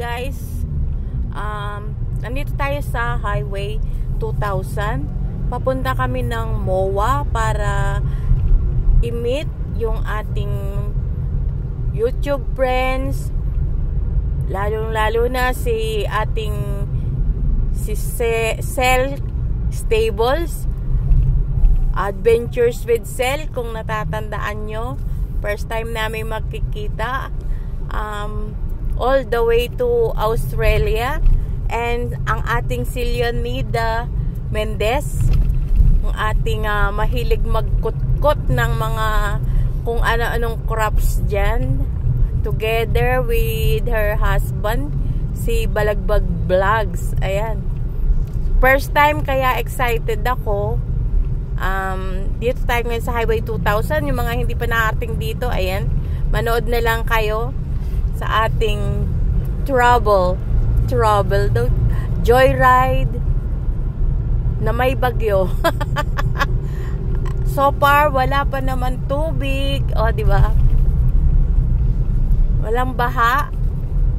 guys. Nandito tayo sa Highway 2000. Papunta kami ng MOA para i-meet yung ating YouTube friends. Lalong-lalo na si Cel Stables. Adventures with Cel, kung natatandaan nyo. First time namin magkikita. All the way to Australia. And ang ating Leonida Mendez, ang ating mahilig magkutkot ng mga kung ano-anong crops dyan, together with her husband, si Balagbag Vlogs. Ayan. First time, kaya excited ako. Dito tayo ngayon sa Highway 2000. Yung mga hindi pa nakarating dito, ayan, manood na lang kayo sa ating travel daw, joyride na may bagyo. So far wala pa naman tubig, o di ba? Walang baha.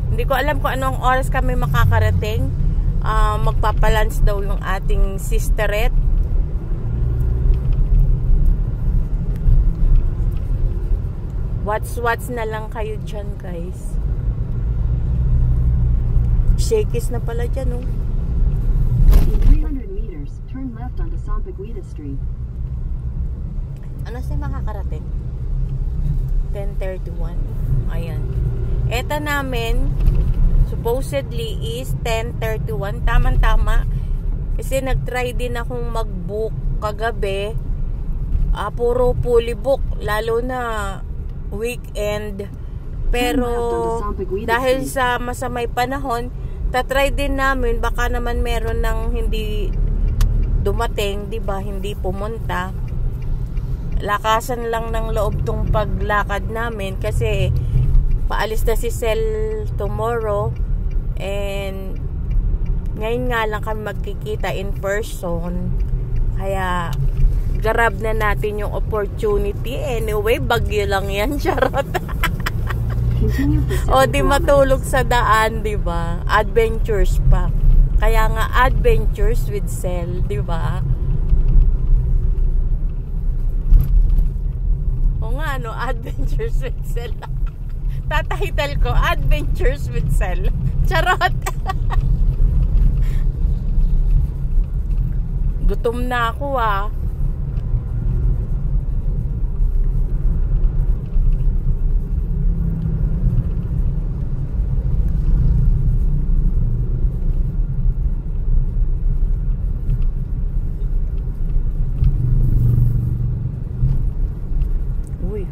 Hindi ko alam kung anong oras kami makakarating. Magpapalunch daw yung ating sisterette. What's na lang kayo dyan, guys. Shakey's na pala dyan, oh. In 300 meters, turn left onto Sampaguita Street. Ano siya makakarating? 10:31. Ayan. Eta namin, supposedly is 10:31. Tamang-tama. Kasi nag-try din akong mag-book kagabi. Puro fully book. Lalo na weekend. Pero dahil sa masamay panahon, tatry din namin, baka naman meron ng hindi dumating, di ba? Hindi pumunta. Lakasan lang ng loob tong paglakad namin kasi paalis na si Cel tomorrow, and ngayon nga lang kami magkikita in person. Kaya grab na natin yung opportunity. Anyway, bagyo lang yan, charot. O di matulog sa daan, di ba? Adventures pa. Kaya nga Adventures with Cel, di ba? O nga, no, Adventures with Cel. Tatitle ko, Adventures with Cel. Charot. Gutom na ako,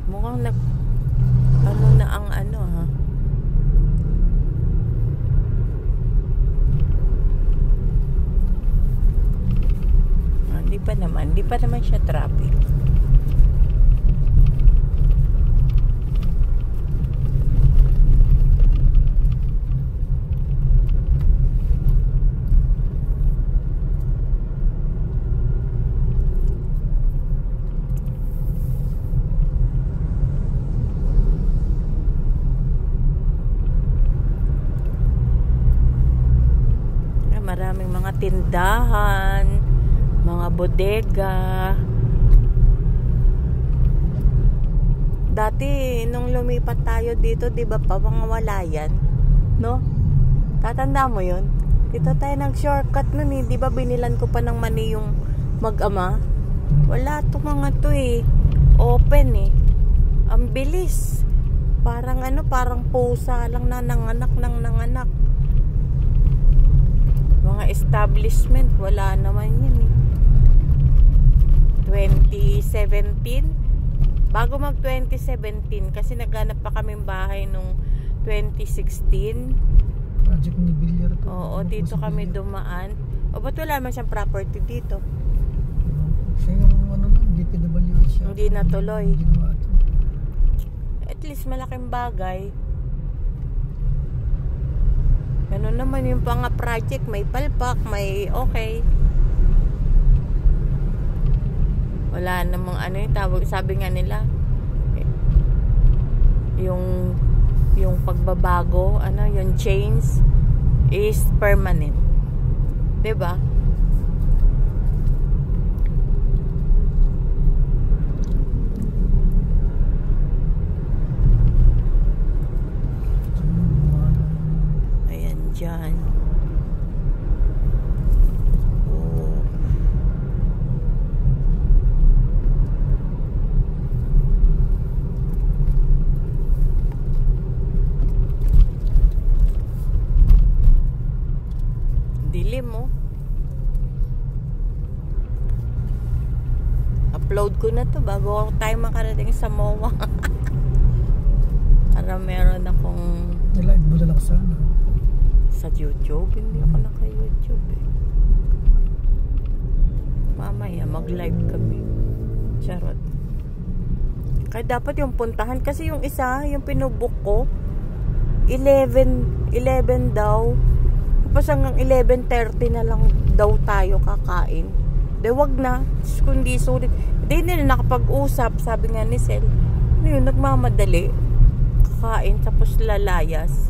mukhang ano na ang ano, ha. Hindi pa naman siya traffic. Maraming mga tindahan, mga bodega. Dati nung lumipat tayo dito, 'di ba, pawangwalayan, no? Tatanda mo 'yon? Dito tayo nag-shortcut noon, 'di ba? Binilan ko pa ng mani yung mag-ama. Wala to mga to, open, ang bilis. Parang parang pusa lang na nanganak. Mga establishment, wala naman yan, 2017, bago mag 2017, kasi naghanap pa kaming bahay nung 2016. Project ni Villar to. Oo, dito kami dumaan. O ba't wala man siyang property dito? Siya yung DPWH siya. Hindi natuloy. At least malaking bagay. Ganun naman yung pang project, may palpak, may okay. Wala namang yung tawag, sabi nga nila, yung pagbabago, yung change is permanent. 'Di ba? Ayan dyan. Oh. Dilim mo. Upload ko na to bago tayo makarating sa MOA. Para meron akong Nilive mo na lang sana. sa YouTube. Hindi ako naka-YouTube eh. Mamaya mag-live kami. Charot. Kaya dapat yung puntahan. Kasi yung isa, yung pinubook ko 11 daw. Tapos hanggang 11:30 na lang daw tayo kakain. De wag na. Kundi sulit. Hindi nila nakapag-usap. Sabi nga ni Sel, yun, nagmamadali. Kakain tapos lalayas.